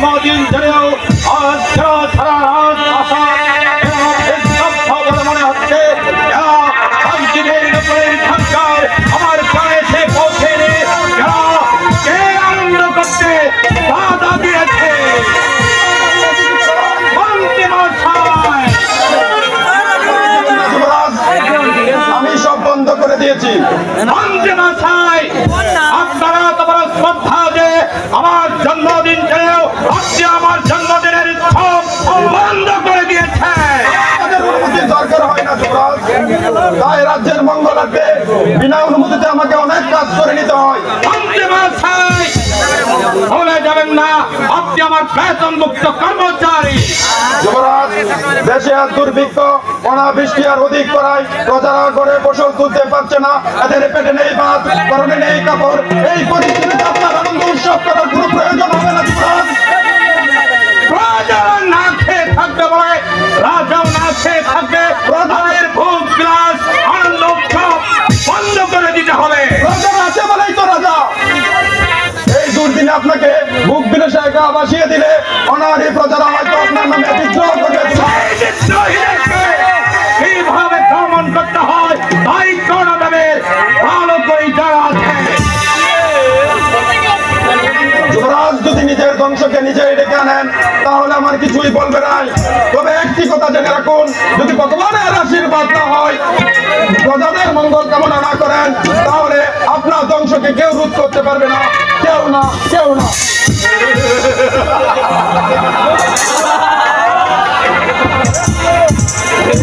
জন্মদিন জেনেও আজ সারা রাত আসা বলে মনে হচ্ছে আমার প্রাণে সে পৌঁছে আনন্দ করতে বাধা দিয়েছে। আমি সব বন্ধ করে দিয়েছি। আপনারা তোমার শ্রদ্ধা যে আমার জন্মদিন ছেড়েও আপনি আমার জন্মদিনের সব বন্ধ করে দিয়েছে। আমাদের অনুমতির দরকার হয় না যুবরাজ, তাই রাজ্যের মঙ্গলার্থে বিনা অনুমতিতে আমাকে অনেক কাজ করে নিতে হয়। ভুলে যাবেন না আপনি আমার বেতন মুক্ত কর্মচারী। যুবরাজ, দেশে আর দুর্ভিক্ষ, অনাবৃষ্টি আর অধিক করায় প্রজারা করে ফসল তুলতে পারছে না, এদের পেটে নেই ভাত, পরনে নেই কাপড়। এই পরিস্থিতিতে আপনার আনন্দ উৎসব করার কোনো প্রয়োজন হবে না যুবরাজ। প্রজারা না খেয়ে থাকবে বলে রাজাও না খেয়ে থাকবে। প্রধানের ভোগ বিলাস আনন্দ উৎসব বন্ধ করে দিতে হবে। প্রজারা আছে বলেই তো রাজা। এই দুর্দিনে আপনাকে ভোগ বিলাসে একা বাসিয়ে দিলে অনারী প্রজারা হয়তো আপনার নামে বিদ্রোহ করবে। এইভাবে দমন করতে হয় তাই করণদেবের ভালো করে যারা আছে। যুবরাজ যদি নিজের ধ্বংসকে নিজেই ডেকে আনেন তাহলে আমার কিছুই বলবে না। তবে একটি কথা জেনে রাখুন, যদি ভগবানের আশীর্বাদ না হয়, প্রজাদের মঙ্গল কামনা না করেন, তাহলে আপনার ধ্বংসকে কেউ রোধ করতে পারবে না। কেউ না, কেউ না।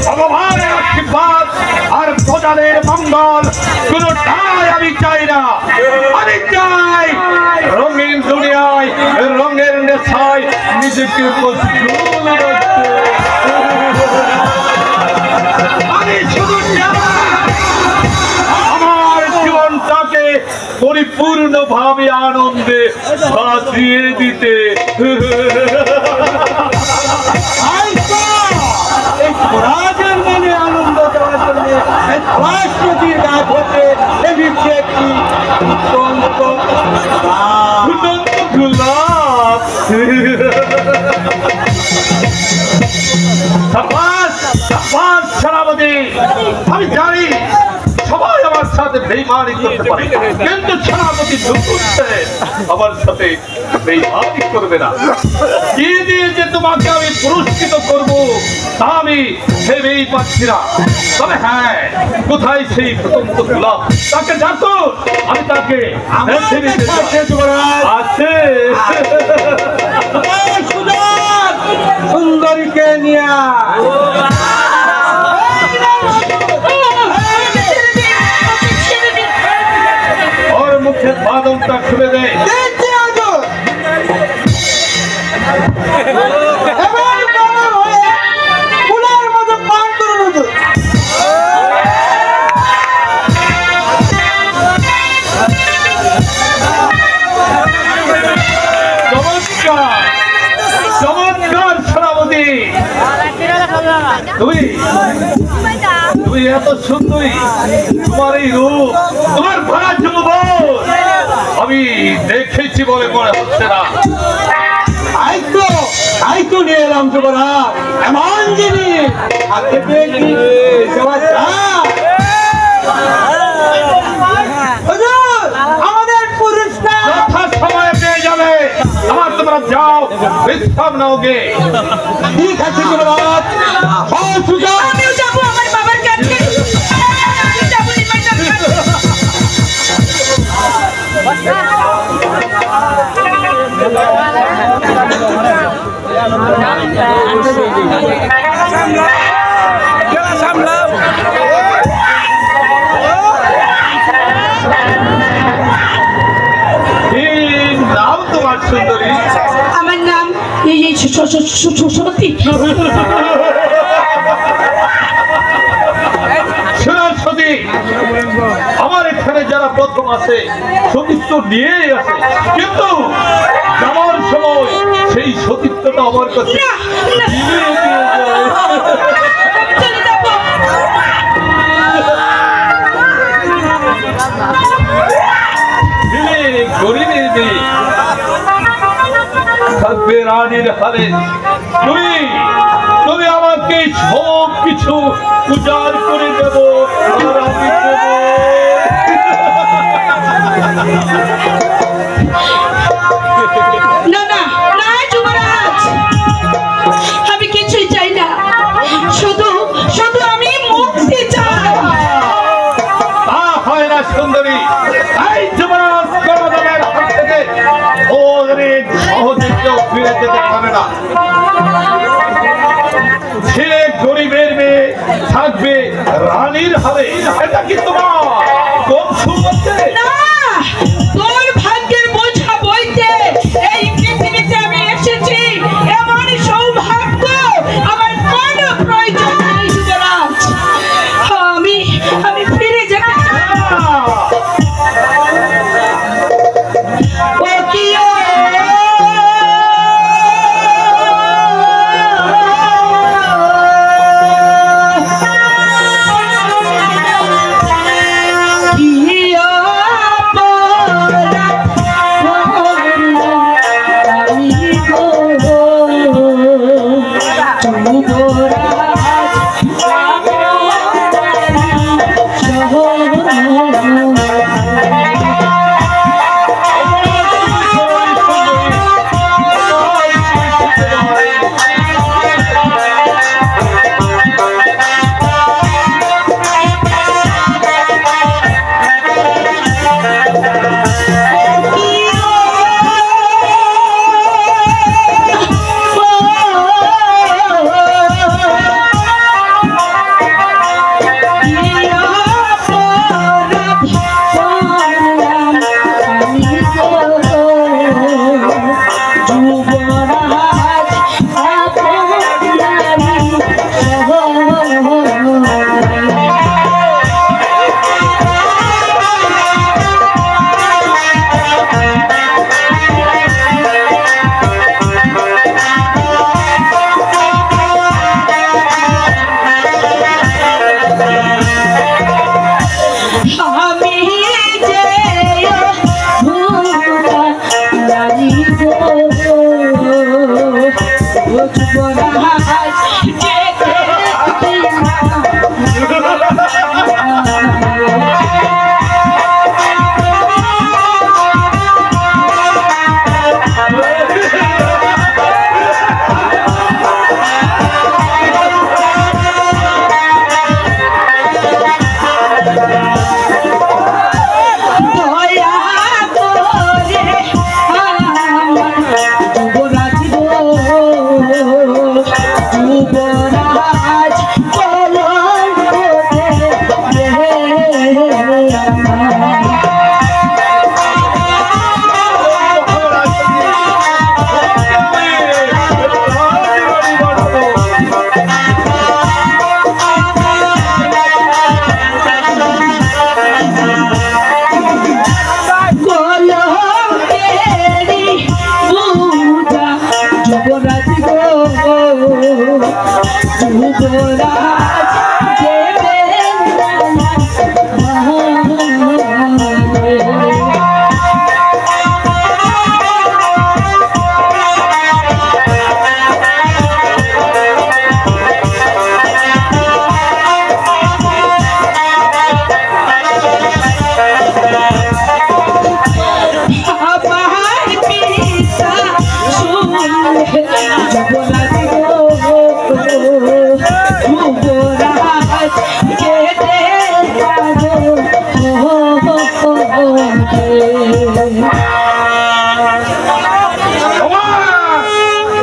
ভগবানের আশীর্বাদ আর প্রজাদের মঙ্গল কোনটাই আমি চাই না। আমি চাই রঙিন দুনিয়ায় রঙের নেশায় নিজেকে আমি শুধু আমার জীবনটাকে পরিপূর্ণভাবে আনন্দে বাঁচিয়ে দিতে। রাজার মনে আনন্দ দেওয়ার জন্য রাষ্ট্রপতির গাছ হতে একটি গোলাপ। সেনাপতি, আমি জানি সবাই আমার সাথে বেইমানি করতে পারে, কিন্তু সেনাপতি আমার সাথে বেইমানি করবে না। কি দিয়ে যে তোমাকে আমি পুরস্কৃত করব তা আমি ভেবেই পাচ্ছি না। তবে হ্যাঁ, কোথায় সেই প্রতন্ত গোলাপ? তাকে ডাকো, আমি তাকে আছে সুন্দরীকে নিয়ে ওর মুখের বাদলটা খুলে দেয়। তুমি এত সুন্দরী, তোমার এই রূপ, তোমার ভরা যৌবন আমি দেখেছি বলে মনে হচ্ছে না। আইতো নিয়ে এলাম যুবরাজ, এমন জিনিস হাতে পেয়েছি আমাদের পুরস্কার যথা সময়ে পেয়ে যাবে। আমার তোমরা যাও, বিশ্রাম নাও গে। ঠিক আছে যুবরাজ, আমিও যাবো আমার বাবার কাছে। নাম তোমার সুন্দরী? আমার নাম সতী। সতী, আমার এখানে যারা প্রথম আছে সতীত্ব নিয়েই আছে, কিন্তু যাওয়ার সময় সেই সতীত্বটা আমার কাছে গরিবের মেয়ে থাকবে রানীর হালে। তুমি তুমি আমাকে সব কিছু উজাড় করে দেব আর আমি দেব। না না না যুবরাজ, আমি কিছুই চাই না, শুধু শুধু আমি মুক্তি চাই। তা হয় না সুন্দরী, এই যুবরাজ গণদেবের হাত থেকে অনেক সহজে কেউ ফিরে যেতে পারে না। ছেলে গরিবের মেয়ে থাকবে রানীর হালে, এটা কি তোমার কম সুন্দর? না, তোর ভাগ্যের বোঝা বইতে এই পৃথিবীতে আমি এসেছি, এমন সৌভাগ্য আমার কোনো প্রয়োজন নেই যুবরাজ। আমি ফিরে যেতে চাই। ও কি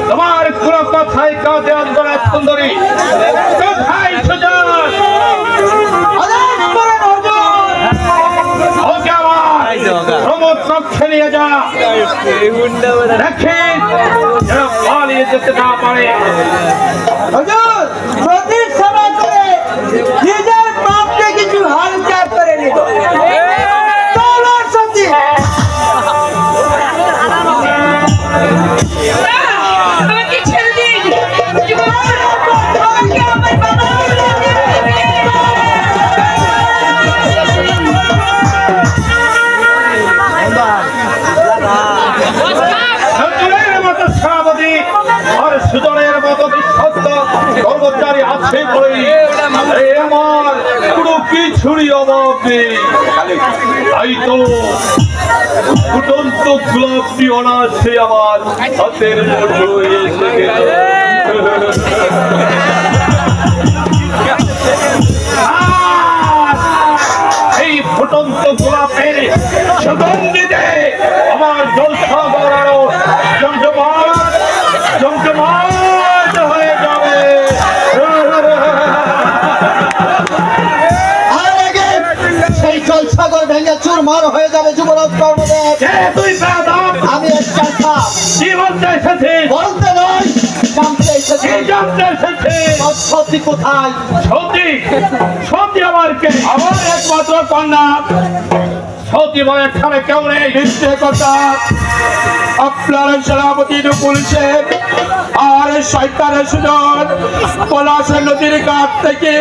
তোমার কোন কথাই কাজে আনবে না সুন্দরী। কোথায় সুজন? ওকে আমার প্রমোদ কক্ষে নিয়ে যা, দেখে যেন পালিয়ে যেতে না পারে। হুজুর, সতীর সেবা করে নিজের পাপকে কিছু হালকা করে নিল। চলো সতী। আমাকে ছেড়ে দিন যুবরাজ, আমাকে আমার বাবা সঞ্জয়ের মতো চোখে পড়ে আমার পুরো কিছুরই অভাব নেই। তাই তো ফুটন্ত গোলাপটি অনায়াসে আমার হাতের মুঠোয় এসে গেল। এই ফুটন্ত গোলাপের সুগন্ধিতে আমার জলসা গড়ানো জমজমাট হয়ে যাবে। সেই জলসাগর ভেঙে চুরমার হয়ে যাবে যুবরাজ কর্ণদেব। তুই আমি একটা কি বলতে এসেছিস? বলতে নয়, জানতে এসেছি। জানতে এসেছিস সত্যি কোথায়? সতী? সতী আমার কে? আমার একমাত্র কন্যা। সতী বলে এখানে কেউ নেই। মিথ্যে কথা। আপনার সেনাপতি নকুল সেন আর শয়তানের সুজন পলাশ নদীর ঘাট থেকে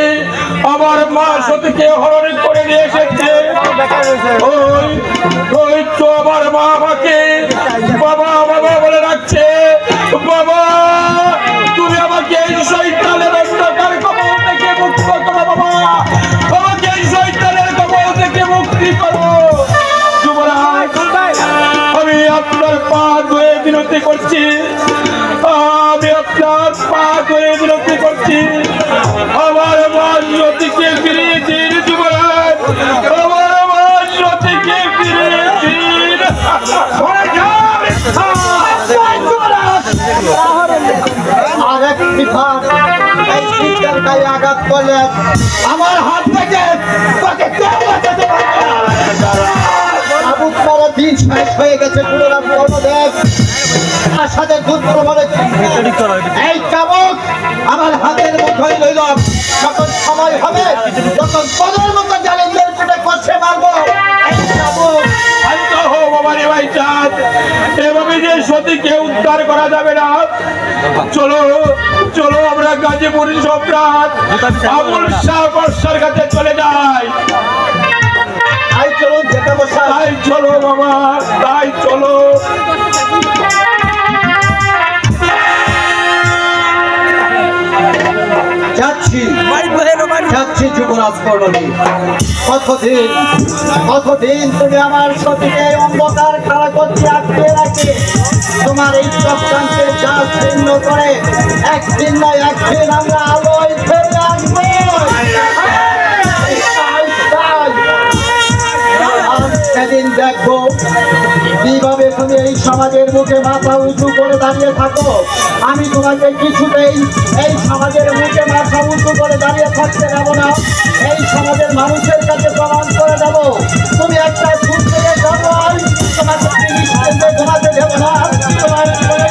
আমার মা সতীকে হরণ করে নিয়ে এসেছে। ওই তো আমার মা আমাকে বাবা বাবা বলে রাখছে। বাবা, তুমি আমাকে এই শয়তানের অন্ধকার কবল থেকে মুক্ত করো। বাবা, আমাকে এই শয়তানের কবল থেকে মুক্তি করো। যুবরাজ, আমি আপনার পা ধুয়ে বিনতি করছি। আমি আপনার পা ধুয়ে বিনতি করছি। আমার মা সতীকে ফিরিয়ে দিন। যুবরাজ, আমার মা সতীকে ফিরিয়ে দিন। আরেক বিভাগ এই শিক্ষার গায়ে আঘাত করলে আমার হাত থেকে তাকে কেউ বাঁচাতে পারবে না। আবুদ মারা দিন শেষ হয়ে গেছে যুবরাজ কর্ণদেব। তার সাথে দুর্বল বলে এই চাবুক আমার হাতের মুঠোয় লইল। যখন সময় হবে তখন পদের মতো জালেমদের পেটে কষে মারবো। এই চাবুক শান্ত হো বাবা রে ভাই চাঁদ। এভাবে যে সতীকে উদ্ধার করা যাবে না। চলো চলো আমরা গাজীপুর সম্রাট আবুল শাহ বর্ষার কাছে চলে যাই। তাই চলুন যেতে বসা। তাই চলো বাবা, তাই চলো। যাচ্ছি যাচ্ছি যুবরাজ কর্ণদেব। কতদিন তুমি আমার সতীকে অন্ধকার খাড়া করতে আটকে রাখে তোমার এই চক্রান্তের জাল ছিন্ন করে একদিন না একদিন আমরা আলোয় ফেলে আসবো। সেদিন দেখবো কিভাবে তুমি এই সমাজের মুখে মাথা উঁচু করে দাঁড়িয়ে থাকো। আমি তোমাকে কিছুতেই এই সমাজের মুখে মাথা উঁচু করে দাঁড়িয়ে থাকতে দেবো না। এই সমাজের মানুষের কাছে প্রমাণ করে দেবো তুমি একটা ভুল থেকে যাবো। তোমাকে পুলিশ কেন্দ্রে ঘুমাতে দেবো না। তোমার জীবনে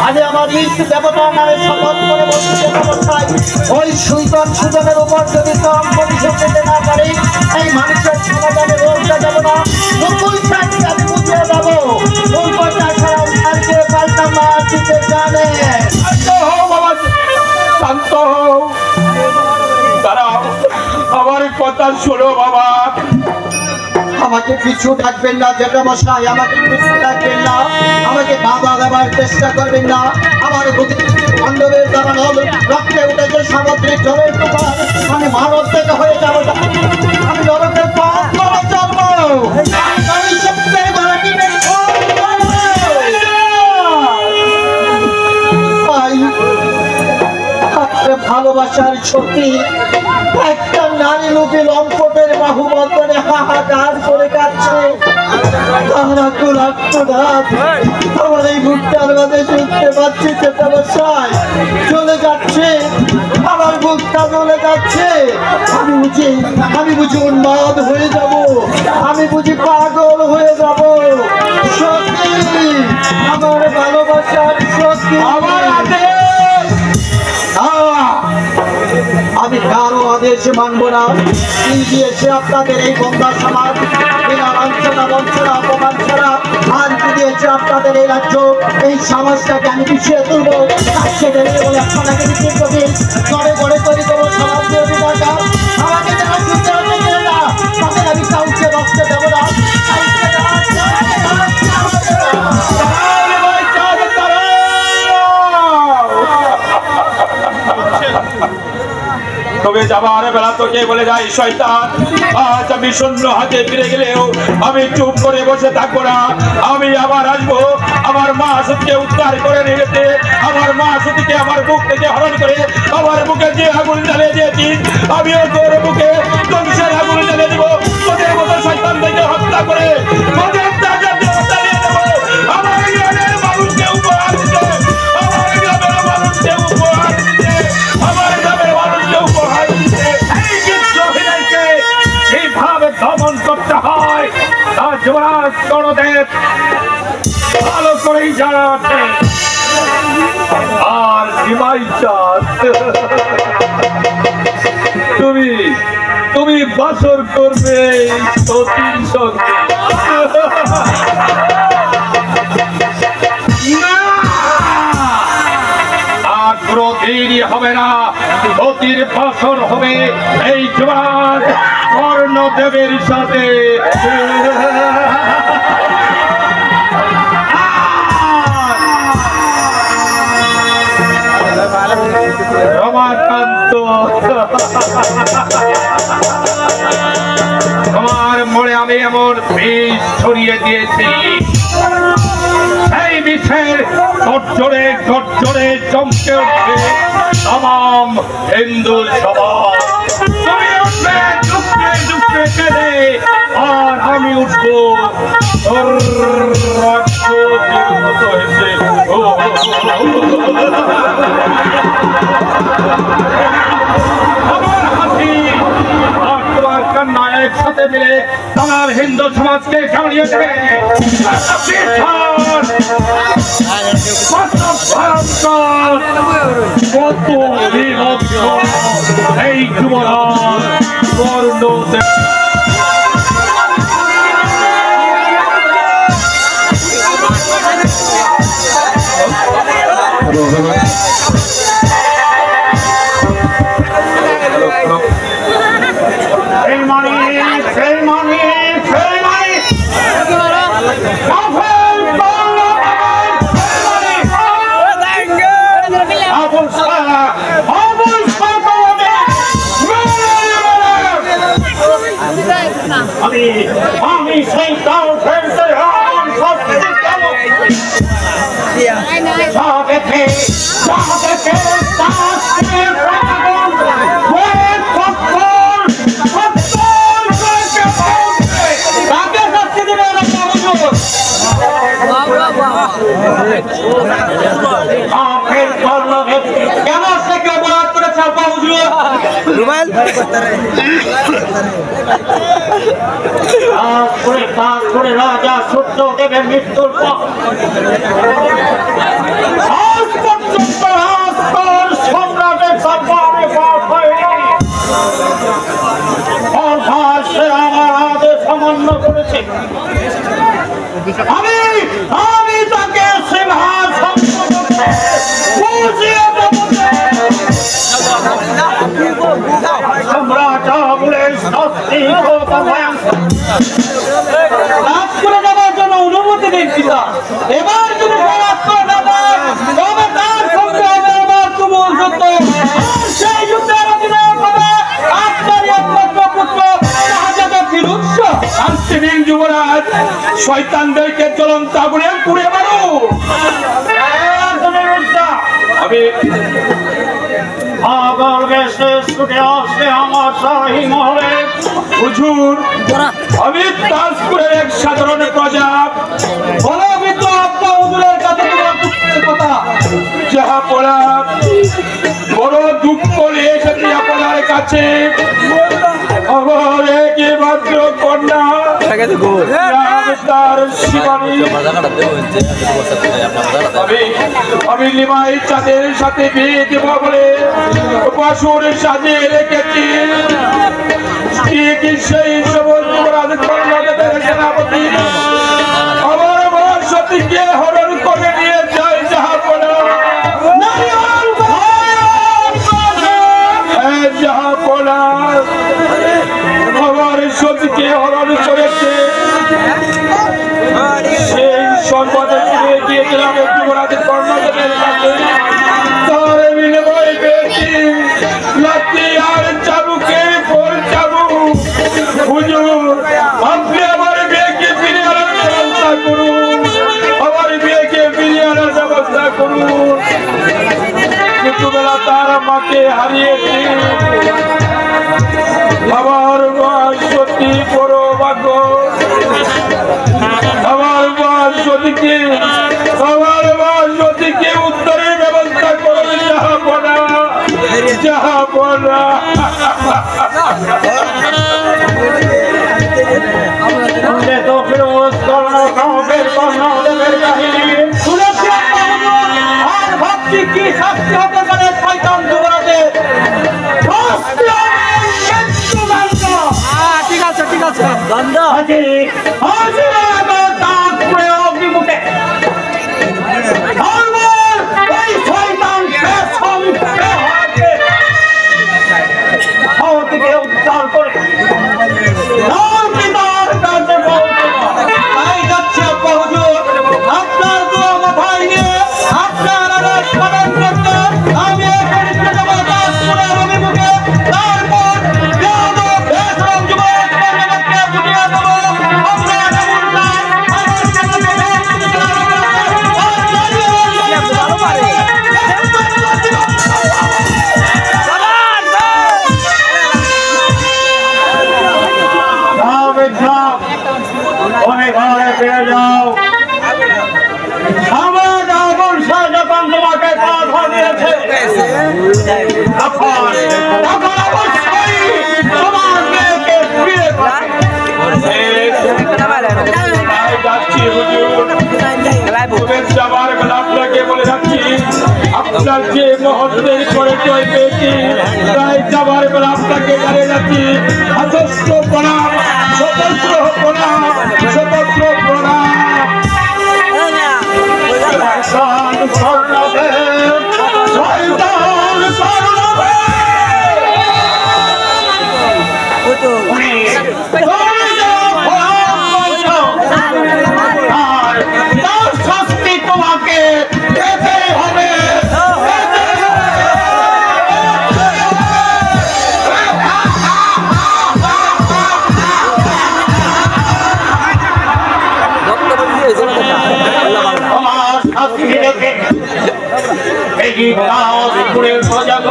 আমি আমার ইষ্ট দেবতার নামে শপথ করে বলতে অবস্থায় ওই সুইতন সুজনের উপর যদি কম প্রতিশোধ পেতে না পারি এই মানুষের সমাধানে রোগটা দেবো না। নকুল সাথে আমি বুঝিয়ে যাবো নৌকটা ছাড়া আজকে পাল্টা মা দিতে জানে। শান্ত হও বাবা, শান্ত হও। দাঁড়াও, আমার কথা শোনো বাবা। আমাকে পিছু ডাকবেন না যেটা মশাই, আমাকে পিছু ডাকবেন না। আমাকে বাধা দেওয়ার চেষ্টা করবেন না। আমার পাণ্ডবের দ্বারা রক্তে উঠেছে সামুদ্রিক জলের তুফান। আমি মানব থেকে হয়ে যাবো, আমি নরকের পথ করে চলবো। আমি সত্যের গলাটি ভালোবাসার সত্যি একটা নারী লোকে লম্পটের বাহুবন্ধনে হাহাকার করে কাটছে। আমার এই বুকটার মাঝে শুনতে পাচ্ছি চেতাবসায় চলে যাচ্ছে। আমার বুকটা চলে যাচ্ছে। আমি বুঝি উন্মাদ হয়ে যাব। আমি বুঝি পাগল হয়ে যাব। সত্যি আমার ভালোবাসার সত্যি আমার হাতে আমি কারো আদেশ মানব না। কি দিয়েছে আপনাদের এই গঙ্গা সমাজ, বিনা লাঞ্ছনা বঞ্চনা অপমান ছাড়া আজ দিয়েছে আপনাদের এই রাজ্য, এই সমাজটাকে আমি পিছিয়ে তুলবো। সেটা বলে আপনাকে বিক্রি করবে গড়ে গড়ে তৈরি করবো সমাজ বিরোধী সরকার। আমাকে যারা শুনতে হবে না তাদের আমি কাউকে বাঁচতে দেবো না। তবে যাবার বেলা তোকে বলে যাই শয়তান, আজ আমি শূন্য হাতে ফিরে গেলেও আমি চুপ করে বসে থাকবো না। আমি আবার আসবো, আমার মা সত্যি উদ্ধার করে নিয়ে গেছে। আমার মা সত্যিকে আমার বুক থেকে হরণ করে আমার বুকে যে আগুন জ্বালিয়ে দিয়েছিস, আমিও তোর বুকে ধ্বংসের আগুন জ্বালিয়ে দেবো। তোদের মতো শয়তান থেকে হত্যা করে তোদের জ্বালিয়ে দেবো। আমার গ্রামের মানুষকে উপহার দিতে, আমার গ্রামের মানুষকে উপহার দিতে, আমার গ্রামের মানুষকে উপহার দিতে এই বিশ্ব অভিনয়কে এইভাবে দমন করতে হয় তা যুবরাজ গণদেব ভালো করেই জানা আছে। আর নিমাই চাঁদ, তুমি বাসর করবে সতীর সঙ্গে। আর কোনদিনই হবে না, সতীর বাসর হবে এই যুবরাজ কর্ণদেবের সাথে। রমাকান্ত, তোমার মনে আমি এমন বিষ ছড়িয়ে দিয়েছি, সেই বিষের গর্জনে গর্জনে চমকে উঠবে তাম হিন্দু সমাজ। তুমি উঠবে চুপকে চুপকে কেঁদে, আর আমি উঠবো মতো হেসে। আমার হাসি আর তোমার কান্না একসাথে মিলে তোমার হিন্দু সমাজকে জ্বালিয়ে দেবে। কত বিভৎস এই যুবরাজ কর্ণদেব। আমি সেই তাও ফেলতে কেন থেকে অপরাধ করেছে আপা হুজুর? রাজা সূর্যদেবের মৃত্যুর পর আজ পর্যন্ত রাজকর সম্রাটের দরবারে পাঠ হয়নি। অর্থাৎ সে আমার আদেশ অমান্য করেছে। আমি তাকে সিংহাসন বুঝিয়ে দেব। সম্রাট আবুলের শাস্তি রাজ করে দেওয়ার জন্য অনুমতি দিন পিতা। এবার যদি রাজ করে দেবেন তবে তার সঙ্গে হবে আমার তুমুল যুদ্ধ। সেই যুদ্ধের অধিনায়ক হবে আপনারই একমাত্র পুত্র শাহজাদা ফিরোজ শাহ। শান্তি দিন যুবরাজ, শয়তানদেরকে জ্বলন্ত আগুনে পুড়ে মারো। আমি পাগল বেশে ছুটে আসে আমার শাহী মহলে। হুজুর, আমি তাজপুরের এক সাধারণ প্রজা। বলো তো আপনার হুজুরের কাছে কথা যাহা পড়া বড় দুঃখ নিয়ে এসেছি আপনার কাছে। আমার একমাত্র কন্যা তার শিবানী। আমি লিমাই চাঁদের সাথে বিয়ে দেব বলে বাসুর সাজিয়ে রেখেছি। বেটি ঠিক সেই সবল যুবরাজ কর্ণদেবের সেনাপতি আমার মা সতীকে হরণ করে নিয়ে যায় জাহাপনা। জাহাপনা আমার সতীকে হরণ করেছে। সেই সংবাদে ফিরে গিয়েছিলাম যুবরাজ কর্ণদেবের কাছে। তার বিনিময়ে পেয়েছি লাঠি আর চাবুকের পর চাবুক। হুজুর আপনি আমার বিয়েকে ফিরিয়ে আনার ব্যবস্থা করুন, আমার বিয়েকে ফিরিয়ে আনার ব্যবস্থা করুন। ছোটবেলা তার মাকে হারিয়েছি, আমার মা সত্যি বড় ভাগ্য। আমার মা সতীকে উত্তরের ব্যবস্থা করুন জাহাপনা, জাহাপনা। কি শাস্তি হতে পারে শয়তান যুবরাজের? ঠিক আছে ঠিক আছে উদ্ধার করে আপনার দোয়া মাথায় নিয়ে আপনার স্মরণ করতে আমি অভিমুখে তারপর ফিরে যাও। আমার অবস্থা যখন তোমাকে কথা দিয়েছে তখন অবশ্যই তোমার মেয়েকে ফিরে যাচ্ছি হুজুর, যাবার বেলা আপনাকে বলে যাচ্ছি আপনার যে মহত্বের করে জয় পেয়েছি, তাই যাবার বেলা আপনাকে জানিয়ে যাচ্ছি সশস্ত্র প্রণাম, সশস্ত্র প্রণাম, সশস্ত্র প্রণাম। তোমাকে যেতে হবে। আমার শাস্তি দেখে এই প্রজাগ